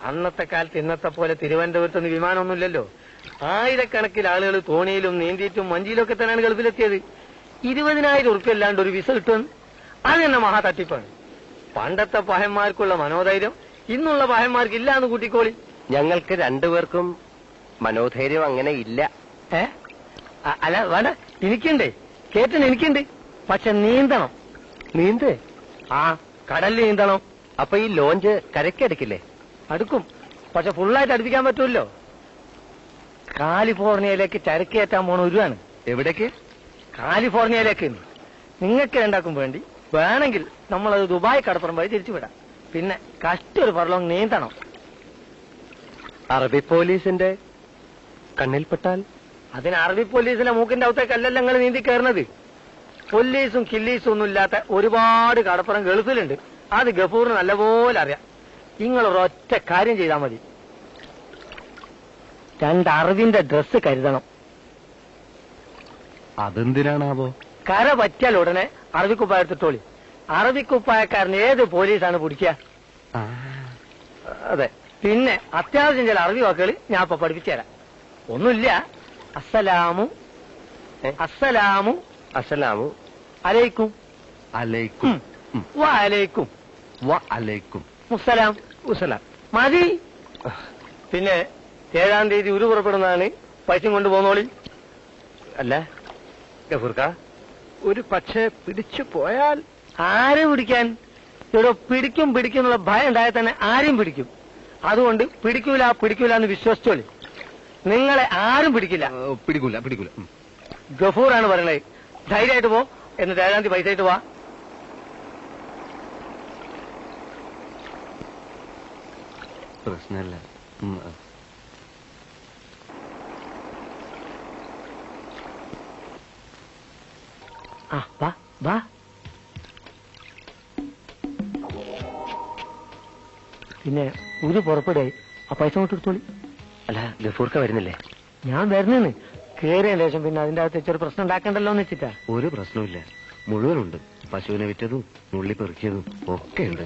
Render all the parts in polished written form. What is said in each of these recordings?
അന്നത്തെ കാലത്ത് ഇന്നത്തെ പോലെ തിരുവനന്തപുരത്ത് നിന്ന് വിമാനമൊന്നുമില്ലല്ലോ. ആയിരക്കണക്കിന് ആളുകൾ തോണിയിലും നീന്തിയിട്ടും വഞ്ചിയിലൊക്കെ തന്നെയാണ് ഗൾഫിലെത്തിയത്. 20,000 ഉറുപ്പ്യ അല്ലാണ്ട് ഒരു വിസ കിട്ടുമെന്ന് അത് തന്നെ മഹാ തട്ടിപ്പാണ്. പണ്ടത്തെ പഹന്മാർക്കുള്ള മനോധൈര്യം ഇന്നുള്ള പഹന്മാർക്ക് ഇല്ലാന്ന് കൂട്ടിക്കോളി. ഞങ്ങൾക്ക് രണ്ടുപേർക്കും മനോധൈര്യം അങ്ങനെ ഇല്ല. അല്ല വേണ്ട, എനിക്കുണ്ട്, കേട്ടിന് എനിക്കുണ്ട്. പക്ഷെ നീന്തണം. നീന്ത്? ആ, കടലിൽ നീന്തണം. അപ്പൊ ഈ ലോഞ്ച് കരയ്ക്കടുക്കില്ലേ? അടുക്കും, പക്ഷെ ഫുള്ളായിട്ട് അടുപ്പിക്കാൻ പറ്റൂല്ലോ. കാലിഫോർണിയയിലേക്ക് ചരക്ക് കയറ്റാൻ പോണ ഒരുവാണ്. എവിടേക്ക്? കാലിഫോർണിയയിലേക്ക്. നിങ്ങൾക്ക് രണ്ടാക്കും വേണ്ടി വേണമെങ്കിൽ നമ്മളത് ദുബായ് കടപ്പുറം വഴി തിരിച്ചുവിടാം. പിന്നെ കഷ്ടൊരു ഫർലോങ് നീന്തണം. അറബി പോലീസിന്റെ കണ്ണിൽപ്പെട്ടാൽ? അതിന് അറബി പോലീസിന്റെ മൂക്കിന്റെ അകത്തേക്കല്ലല്ലോ നിങ്ങൾ നീന്തി കയറുന്നത്. പോലീസും കില്ലീസും ഒന്നും ഇല്ലാത്ത ഒരുപാട് കടപ്പുറം ഗൾഫിലുണ്ട്. അത് ഗഫൂറിന് നല്ലപോലെ അറിയാം. നിങ്ങളൊരൊറ്റ കാര്യം ചെയ്താൽ മതി. 2 അറബിന്റെ ഡ്രസ്സ് കരുതണം. അതെന്തിനാണാവോ? കര പറ്റിയാൽ ഉടനെ അറബിക്കുപ്പായ എടുത്തിട്ടോളി. അറബിക്കുപ്പായക്കാരന് ഏത് പോലീസാണ് പിടിക്കുക? അതെ. പിന്നെ അത്യാവശ്യം ചില അറബി വാക്കുകൾ ഞാൻ ഇപ്പൊ പഠിപ്പിച്ചു തരാം. ഒന്നുമില്ല. അസ്സലാമു അസ്സലാമു അസ്സലാമു അലൈക്കും അലൈക്കും വഅലൈക്കും വഅലൈക്കും മുസ്സലാം മുസ്സലാം മതി. പിന്നെ 7-ാം തീയതി ഉരു പുറപ്പെടുന്നതാണ്. പൈസയും കൊണ്ട് പോന്നോളി. അല്ല ഗഫൂർക്ക, ഒരു പക്ഷേ പിടിച്ചു പോയാൽ? ആരെ പിടിക്കാൻ? ഇവിടെ പിടിക്കും എന്നുള്ള ഭയം ഉണ്ടായാൽ തന്നെ ആരെയും പിടിക്കും. അതുകൊണ്ട് പിടിക്കൂല എന്ന് വിശ്വസിച്ചോളി. നിങ്ങളെ ആരും പിടിക്കില്ല. പിടിക്കൂല. ഗഫൂറാണ് പറയണത്. ധൈര്യമായിട്ട് പോ. എന്നിട്ട് 7-ാം തീയതി പൈസ ആയിട്ട് പോവാ. പ്രശ്നമല്ല. വാ. പിന്നെ ഒരു പുറപ്പെടുകയായി. ആ പൈസ കൊണ്ട് എടുത്തോളി. അല്ല ഗഫൂർക്ക വരുന്നില്ലേ? ഞാൻ വരുന്നേന്ന് കേറിയ ശേഷം പിന്നെ അതിന്റെ അകത്ത് ചെറു പ്രശ്നം ഉണ്ടാക്കണ്ടല്ലോ എന്ന് വെച്ചിട്ടാ. ഒരു പ്രശ്നമില്ല, മുഴുവനുണ്ട്. പശുവിനെ വിറ്റതും നുള്ളി പെറുക്കിയതും ഒക്കെ ഉണ്ട്.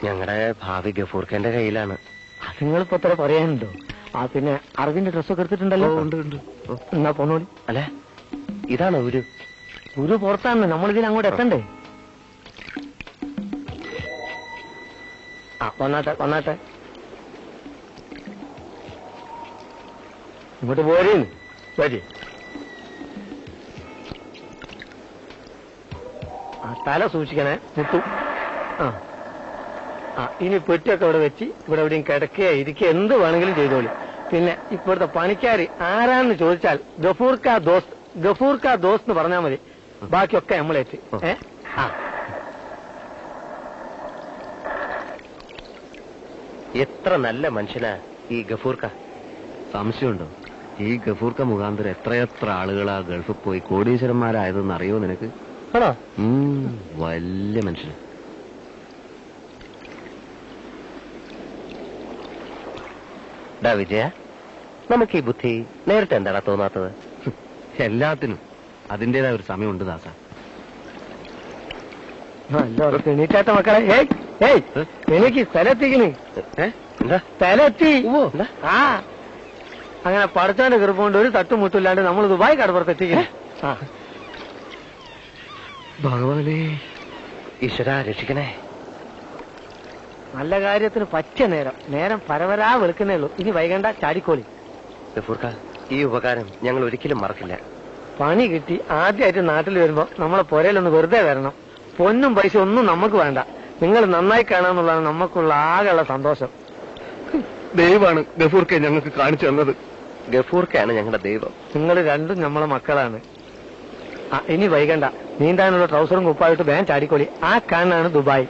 ഞങ്ങളുടെ ഭാവി ഗഫൂർക്കന്റെ കയ്യിലാണ്. അത് നിങ്ങളിപ്പോ എത്ര പറയാനുണ്ടോ? ആ പിന്നെ അറബിന്റെ ഡ്രസ്സൊക്കെ എടുത്തിട്ടുണ്ടല്ലോ. ഉണ്ട്. എന്നാ പോന്നോളി. അല്ല ഇതാണോ ഒരു പുറത്താണ്. നമ്മളിതിൽ അങ്ങോട്ട് എത്തണ്ടേ? വന്നാട്ടെ. ഇങ്ങോട്ട് പോരേന്ന് വരി. തല സൂക്ഷിക്കണേ, മുട്ടും. ഇനി പെട്ടിയൊക്കെ ഇവിടെ വെച്ച് ഇവിടെ എവിടെയും കിടക്കുകയോ ഇരിക്കുക എന്ത് വേണമെങ്കിലും ചെയ്തോളി. പിന്നെ ഇപ്പോഴത്തെ പണിക്കാര് ആരാന്ന് ചോദിച്ചാൽ ഗഫൂർക്ക ദോസ്ത് എന്ന് പറഞ്ഞാൽ മതി. ബാക്കിയൊക്കെ നമ്മളേറ്റ്. എത്ര നല്ല മനുഷ്യനാ ഈ ഗഫൂർക്ക. സംശയമുണ്ടോ? ഈ ഗഫൂർക്ക മുഖാന്തരം എത്രയെത്ര ആളുകളാ ഗൾഫിൽ പോയി കോടീശ്വരന്മാരായതെന്ന് അറിയോ നിനക്ക്? ആണോ? വലിയ മനുഷ്യൻ. ഡാ വിജയ, നമുക്ക് ഈ ബുദ്ധി നേരിട്ട് എന്താടാ തോന്നാത്തത്? എല്ലാത്തിനും അതിന്റേതായ ഒരു സമയമുണ്ട് ദാസ. എണീറ്റാത്ത മക്കളെ, എനിക്ക് സ്ഥലത്തിക്കണ്. സ്ഥലത്തി. അങ്ങനെ പഠിച്ചവന്റെ കൃപ കൊണ്ട് ഒരു തട്ടുമുട്ടില്ലാണ്ട് നമ്മൾ ദുബായ് കടപ്പുറത്തെത്തിക്കണേ. ഭഗവാനെ, ഈശ്വര രക്ഷിക്കണേ. നല്ല കാര്യത്തിന് പറ്റിയ നേരം പരവരാ വെളുക്കുന്നേ ഉള്ളൂ. ഇനി വൈകണ്ട, ചാടിക്കോളി. ഗഫൂർക്ക, ഈ ഉപകാരം ഞങ്ങൾ ഒരിക്കലും മറക്കില്ല. പണി കിട്ടി ആദ്യമായിട്ട് നാട്ടിൽ വരുമ്പോ നമ്മളെ പുരയിലൊന്ന് വെറുതെ വരണം. പൊന്നും പൈസ ഒന്നും നമുക്ക് വേണ്ട. നിങ്ങൾ നന്നായി കാണാന്നുള്ളതാണ് നമുക്കുള്ള ആകെയുള്ള സന്തോഷം. ദൈവമാണ് ഗഫൂർക്ക ഞങ്ങൾക്ക് കാണിച്ചു തന്നത്. ഗഫൂർക്കയാണ് ഞങ്ങളുടെ ദൈവം. നിങ്ങൾ രണ്ടും നമ്മളെ മക്കളാണ്. ഇനി വൈകണ്ട, നീന്താനുള്ള ട്രൗസറും കുപ്പായിട്ട് വേഗം ചാടിക്കോളി. ആ കാണാണ് ദുബായ്.